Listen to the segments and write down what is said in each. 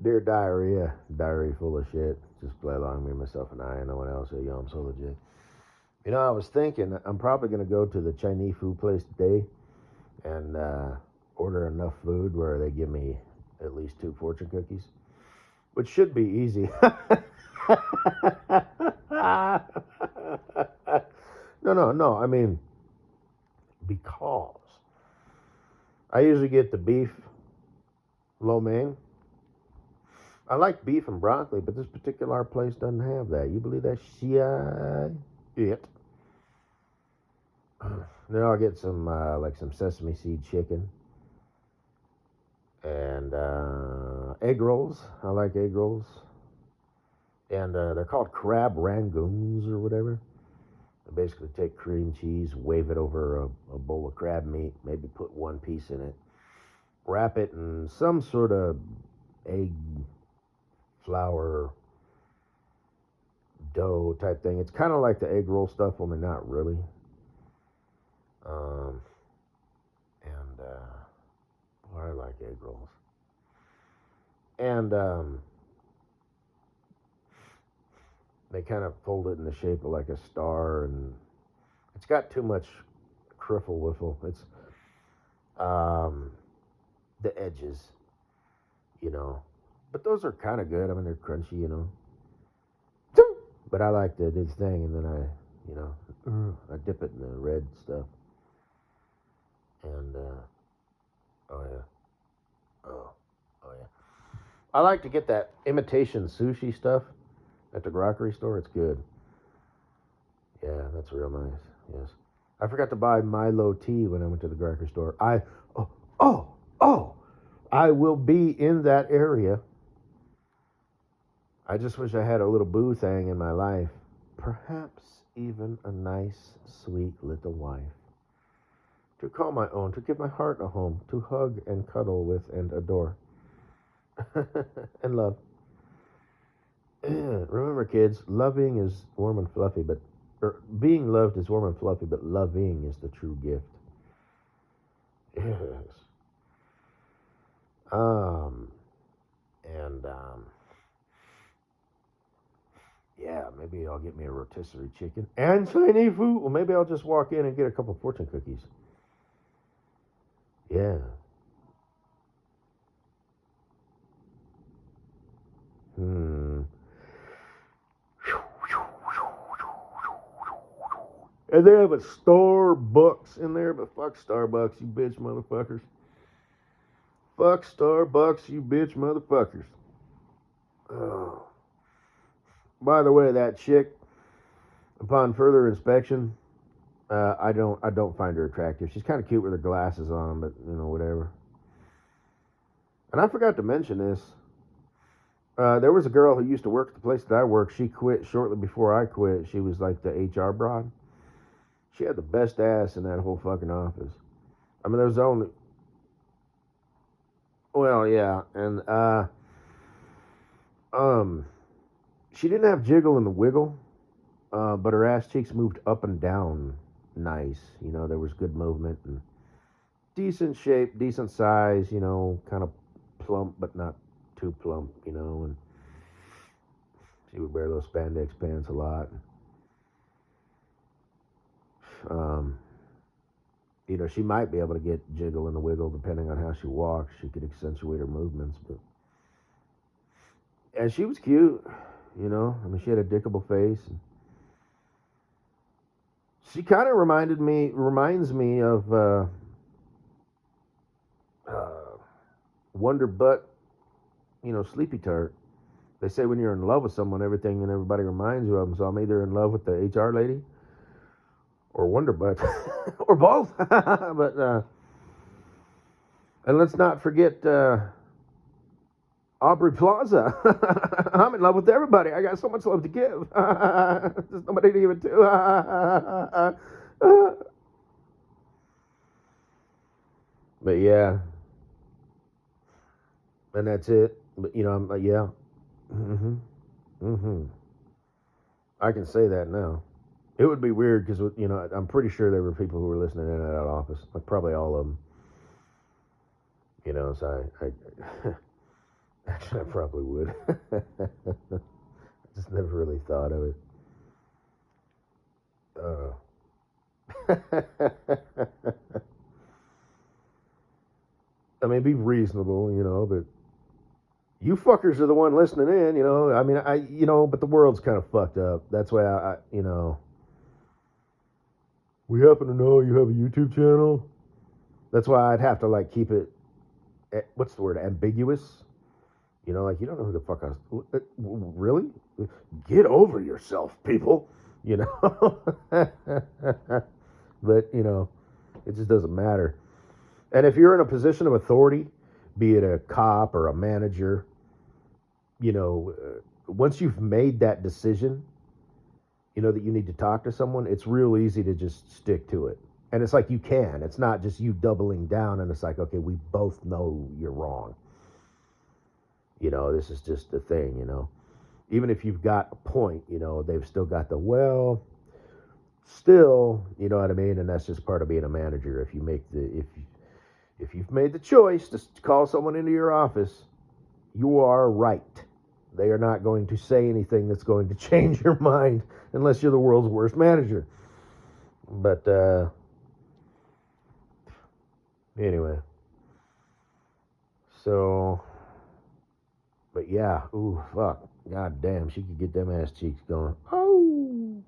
Dear diarrhea, diary full of shit. Just play along, me, myself, and I. No one else. Yo, I'm so legit. You know, I was thinking I'm probably gonna go to the Chinese food place today and order enough food where they give me at least two fortune cookies, which should be easy. No. I mean, because I usually get the beef lo mein. I like beef and broccoli, but this particular place doesn't have that. You believe that shit? It. Then I'll get some like some sesame seed chicken and egg rolls. I like egg rolls, and they're called crab rangoons or whatever. I basically take cream cheese, wave it over a bowl of crab meat, maybe put one piece in it, wrap it in some sort of egg flour dough type thing. It's kind of like the egg roll stuff, only not really. Um, and boy, I like egg rolls. And they kind of fold it in the shape of like a star, and it's got too much criffle wiffle. It's um, the edges, you know. But those are kind of good. I mean, they're crunchy, you know. But I like to do the thing, and then I dip it in the red stuff, and oh yeah, oh yeah. I like to get that imitation sushi stuff at the grocery store. It's good. Yeah, that's real nice. Yes. I forgot to buy Milo tea when I went to the grocery store. Oh oh oh I will be in that area. I just wish I had a little boo thing in my life. Perhaps even a nice, sweet little wife. To call my own, to give my heart a home, to hug and cuddle with and adore. And love. Remember, kids, loving is warm and fluffy, but being loved is warm and fluffy, but loving is the true gift. Yes. Um, and yeah, maybe I'll get me a rotisserie chicken and Chinese food. Well, maybe I'll just walk in and get a couple fortune cookies. Yeah. Hmm. And they have a Starbucks in there, but fuck Starbucks, you bitch motherfuckers. Fuck Starbucks, you bitch motherfuckers. Oh. By the way, that chick, upon further inspection, I don't find her attractive. She's kind of cute with her glasses on, but whatever. And I forgot to mention this. There was a girl who used to work at the place that I work. She quit shortly before I quit. She was like the HR broad. She had the best ass in that whole fucking office. I mean, there was only, well, yeah, and um, she didn't have jiggle and wiggle, but her ass cheeks moved up and down nice. There was good movement and decent shape, decent size. Kind of plump, but not too plump. And she would wear those spandex pants a lot. Um, she might be able to get jiggle and wiggle depending on how she walks. She could accentuate her movements, but and she was cute. I mean, she had a dickable face. And she kind of reminds me of uh, Wonder Butt. Sleepy Tart. They say when you're in love with someone, everything and everybody reminds you of them. So I'm either in love with the HR lady or Wonder Butt or both. But and let's not forget Aubrey Plaza. I'm in love with everybody. I got so much love to give. There's nobody to give it to. But yeah, and that's it. But I'm like, yeah. Mm-hmm. Mm-hmm. I can say that now. It would be weird because I'm pretty sure there were people who were listening in at that office, like probably all of them. So I Actually, I probably would. I just never really thought of it. I mean, be reasonable, but you fuckers are the one listening in. I mean, but the world's kind of fucked up. That's why we happen to know you have a YouTube channel. That's why I'd have to like keep it, what's the word, ambiguous. Like you don't know who the fuck I was. Really? Get over yourself, people. You know. But it just doesn't matter. And if you're in a position of authority, be it a cop or a manager, once you've made that decision, that you need to talk to someone, it's real easy to just stick to it. And it's like you can. It's not just you doubling down and it's like, okay, we both know you're wrong. This is just the thing. Even if you've got a point, they've still got the, well, still, you know what I mean? And that's just part of being a manager. If you've made the choice to call someone into your office, you are right. They are not going to say anything that's going to change your mind unless you're the world's worst manager. But anyway. So, but yeah, ooh, fuck. God damn, she could get them ass cheeks going. Oh.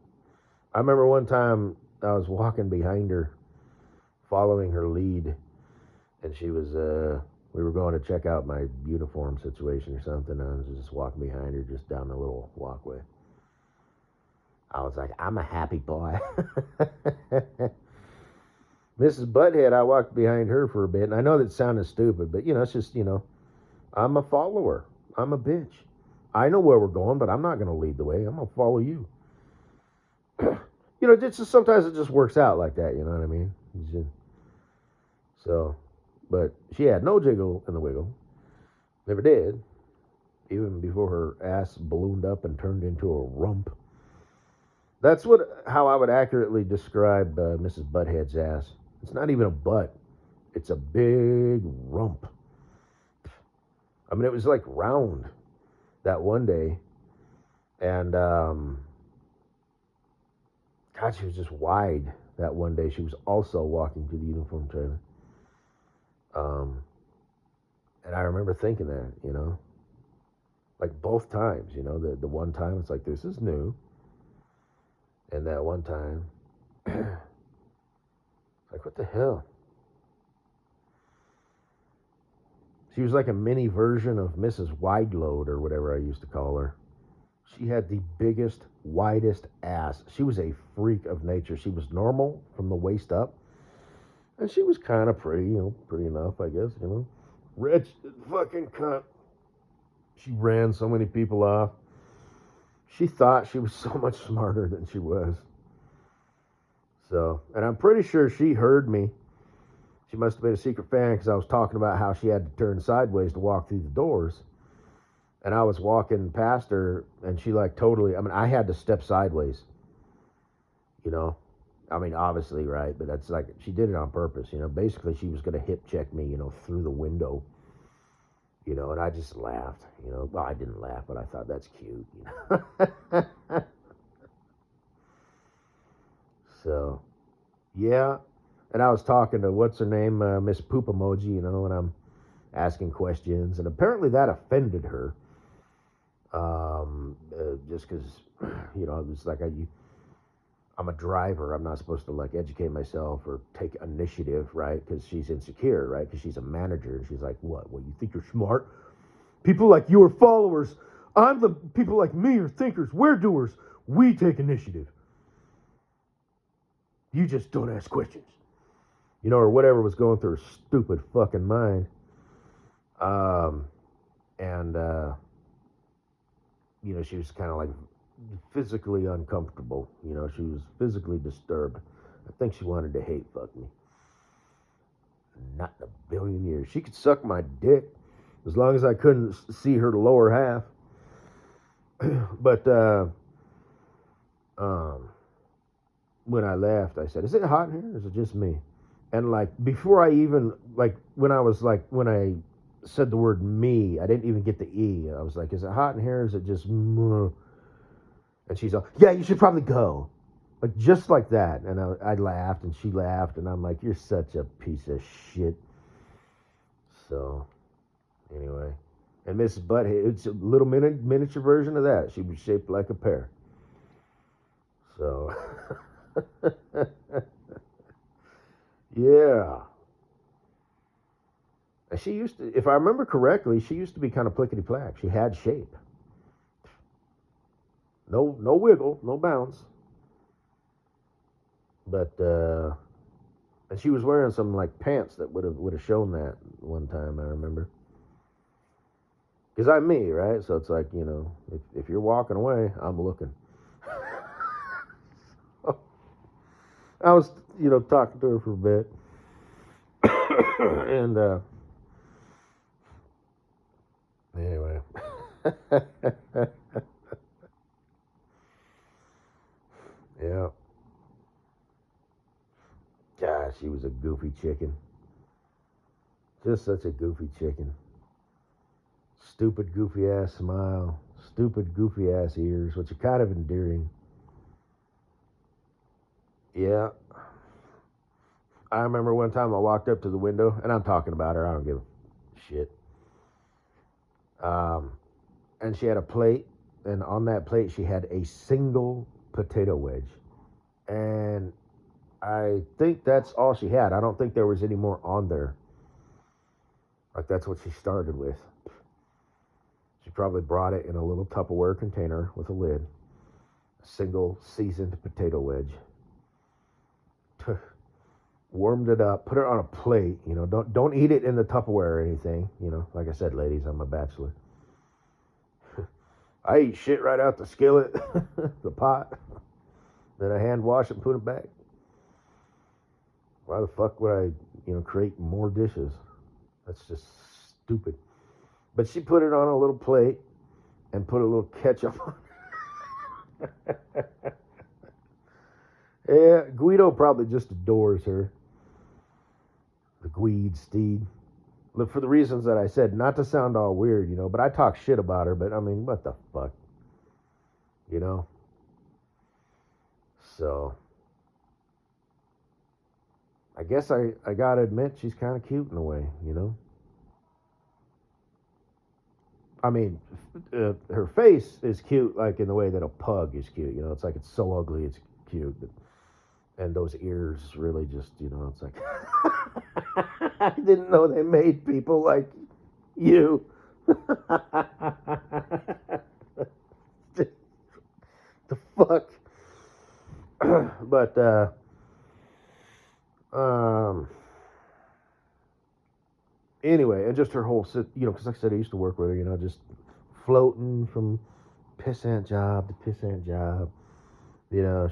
I remember one time I was walking behind her, following her lead, and she was, we were going to check out my uniform situation or something. I was just walking behind her, just down the little walkway. I was like, I'm a happy boy. Mrs. Butthead, I walked behind her for a bit, and I know that sounded stupid, but, it's just, I'm a follower. I'm a bitch. I know where we're going, but I'm not going to lead the way. I'm going to follow you. It's just, sometimes it just works out like that, you know what I mean? So, but she had no jiggle in the wiggle. Never did. Even before her ass ballooned up and turned into a rump. That's how I would accurately describe Mrs. Butthead's ass. It's not even a butt. It's a big rump. I mean, it was like round that one day. And, God, she was just wide that one day. She was also walking to the uniform trailer. And I remember thinking that, like both times, the one time it's like, this is new. And that one time, like, what the hell? She was like a mini version of Mrs. Wideload or whatever I used to call her. She had the biggest, widest ass. She was a freak of nature. She was normal from the waist up. And she was kind of pretty, pretty enough, I guess, Rich fucking cunt. She ran so many people off. She thought she was so much smarter than she was. So, and I'm pretty sure she heard me. She must have been a secret fan because I was talking about how she had to turn sideways to walk through the doors. And I was walking past her and she like totally, I mean, I had to step sideways. I mean, obviously, right? But that's like, she did it on purpose, Basically, she was going to hip check me, through the window. And I just laughed, Well, I didn't laugh, but I thought that's cute, So, yeah. And I was talking to, what's her name, Miss Poop Emoji, and I'm asking questions. And apparently that offended her. Just because, it was like, I'm a driver. I'm not supposed to, like, educate myself or take initiative, right? Because she's insecure, right? Because she's a manager. And she's like, what? Well, you think you're smart? People like you are followers. People like me are thinkers. We're doers. We take initiative. You just don't ask questions. Or whatever was going through her stupid fucking mind. And she was kind of like physically uncomfortable. She was physically disturbed. I think she wanted to hate fuck me. Not in a billion years. She could suck my dick as long as I couldn't see her lower half. But when I left, I said, "Is it hot in here? Or is it just me?" And like before I even when I said the word me. I didn't even get the E. I was like, is it hot in here? Is it just and she's like, yeah, you should probably go. Like, just like that. And I laughed, and she laughed, and I'm like, you're such a piece of shit. So, anyway. And Mrs. Butthead, it's a little miniature version of that. She was shaped like a pear. So, yeah. And she used to, if I remember correctly, she used to be kind of plickety plack. She had shape. No wiggle, no bounce. But and she was wearing some like pants that would have shown that one time. I remember. Because I'm me, right? So it's like, if you're walking away, I'm looking. I was, talking to her for a bit. And anyway. Yeah. God, she was a goofy chicken. Just such a goofy chicken. Stupid, goofy ass smile. Stupid, goofy ass ears, which are kind of endearing. Yeah. I remember one time I walked up to the window, and I'm talking about her. I don't give a shit. And she had a plate, and on that plate she had a single potato wedge. And I think that's all she had. I don't think there was any more on there. Like, that's what she started with. She probably brought it in a little Tupperware container with a lid. A single seasoned potato wedge. Warmed it up, put it on a plate. Don't eat it in the Tupperware or anything. Like I said, ladies, I'm a bachelor. I eat shit right out the skillet, the pot. Then I hand wash it and put it back. Why the fuck would I, create more dishes? That's just stupid. But she put it on a little plate and put a little ketchup on it. Yeah, Guido probably just adores her. The Gweed Steed. Look, for the reasons that I said, not to sound all weird, but I talk shit about her, but I mean, what the fuck? So, I guess I gotta admit she's kind of cute in a way, I mean, her face is cute, like in the way that a pug is cute. It's like it's so ugly, it's cute. And those ears really just, it's like, I didn't know they made people like you. The fuck. But anyway, and just her whole because like I said, I used to work with her, just floating from pissant job to pissant job.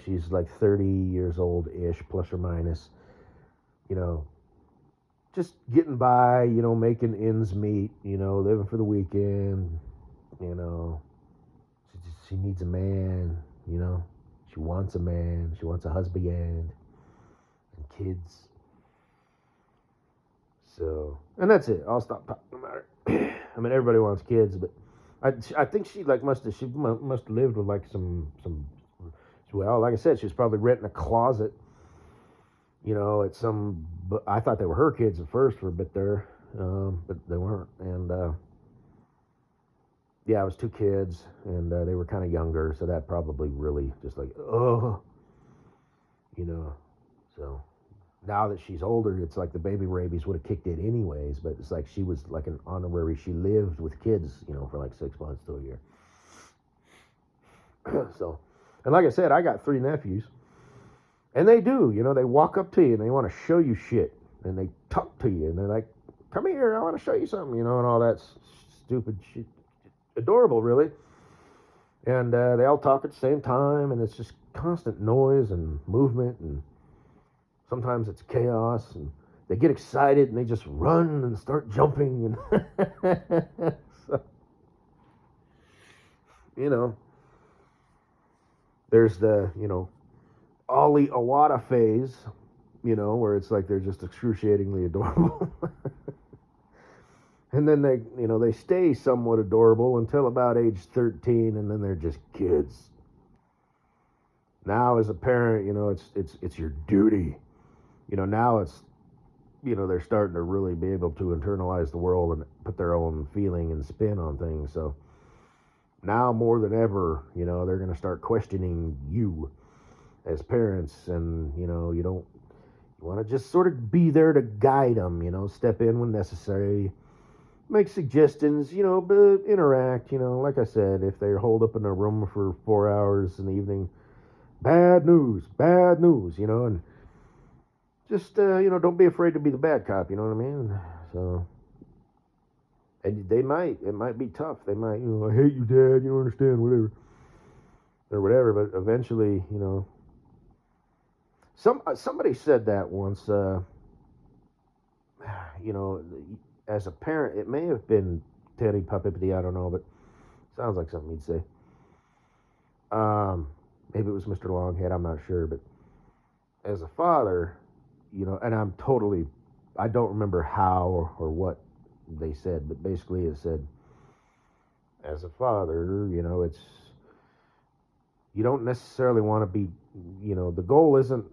She's like 30 years old ish, plus or minus. Just getting by, making ends meet, living for the weekend. you know she needs a man. She wants a man, she wants a husband and kids. So, and that's it. I'll stop talking about her. I mean, everybody wants kids, but I think she must have lived with like some well, like I said, she was probably renting a closet, at some. But I thought they were her kids at first for a bit there, but they weren't. And yeah, it was two kids, and they were kind of younger, so that probably really just like So now that she's older, it's like the baby rabies would have kicked in anyways. But it's like she was like an honorary. She lived with kids, for like 6 months to a year. So, and like I said, I got 3 nephews, and they do. They walk up to you and they want to show you shit, and they talk to you, and they're like, "Come here, I want to show you something," and all that stupid shit. Adorable, really. And they all talk at the same time, and it's just constant noise and movement, and sometimes it's chaos, and they get excited and they just run and start jumping, and so, there's the Ollie Awada phase, where it's like they're just excruciatingly adorable. And then they stay somewhat adorable until about age 13, and then they're just kids. Now, as a parent, it's your duty. Now they're starting to really be able to internalize the world and put their own feeling and spin on things. So now more than ever, they're going to start questioning you as parents, and you want to just sort of be there to guide them. Step in when necessary, make suggestions, but interact. Like I said, if they're holed up in a room for 4 hours in the evening, bad news, and just don't be afraid to be the bad cop. You know what I mean? So. And it might be tough. They might, I hate you, Dad. You don't understand, whatever, or whatever. But eventually, somebody said that once. As a parent, it may have been Teddy Puppety, I don't know, but sounds like something he'd say. Maybe it was Mr. Longhead. I'm not sure, but as a father, and I don't remember how or what they said, but basically it said, as a father, you don't necessarily want to be, the goal isn't,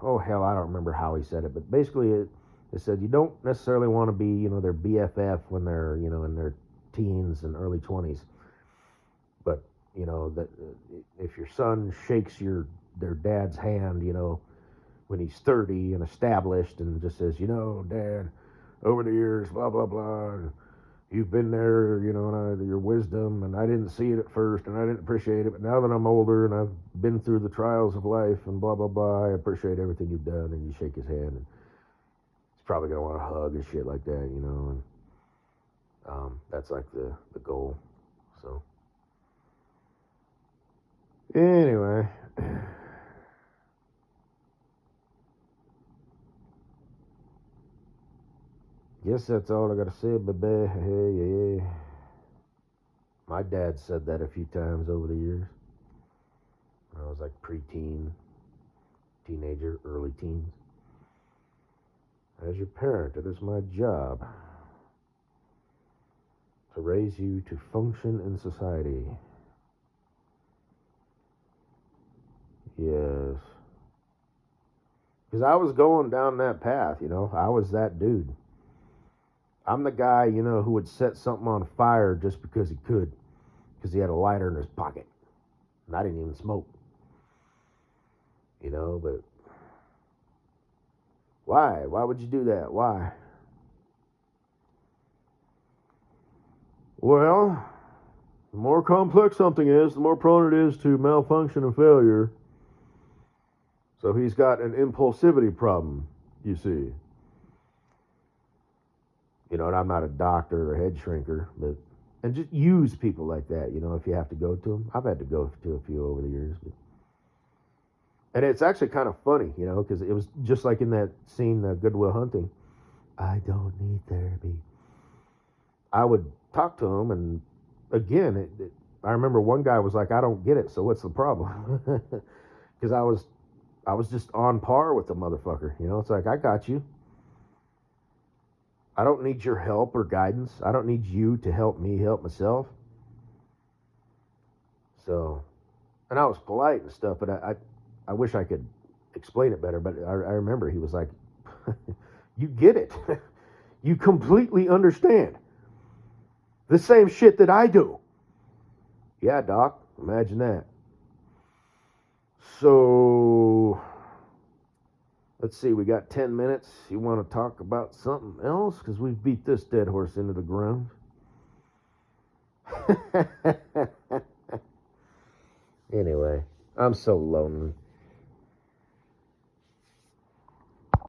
oh hell, I don't remember how he said it, but basically it said you don't necessarily want to be, their BFF when they're, in their teens and early 20s, but, that if your son shakes their dad's hand, when he's 30 and established and just says, Dad, over the years, blah, blah, blah, and you've been there, and your wisdom, and I didn't see it at first, and I didn't appreciate it, but now that I'm older and I've been through the trials of life and blah, blah, blah, I appreciate everything you've done, and you shake his hand, and he's probably going to want to hug and shit like that, and that's like the goal, so. Anyway. Guess that's all I gotta say, baby. Hey. My dad said that a few times over the years. When I was like preteen, teenager, early teens. As your parent, it is my job to raise you to function in society. Yes. Because I was going down that path, I was that dude. I'm the guy, who would set something on fire just because he could, because he had a lighter in his pocket. And I didn't even smoke. But why? Why would you do that? Why? Well, the more complex something is, the more prone it is to malfunction and failure. So he's got an impulsivity problem, you see. And I'm not a doctor or head shrinker, but and just use people like that, if you have to go to them. I've had to go to a few over the years. And it's actually kind of funny, because it was just like in that scene, Good Will Hunting. I don't need therapy. I would talk to him, and again, I remember one guy was like, I don't get it, so what's the problem? Because I was just on par with the motherfucker, It's like, I got you. I don't need your help or guidance. I don't need you to help me help myself. So, and I was polite and stuff, but I wish I could explain it better. But I remember he was like, you get it. You completely understand. The same shit that I do. Yeah, Doc, imagine that. So, let's see, we got 10 minutes. You want to talk about something else? Because we've beat this dead horse into the ground. Anyway, I'm so lonely.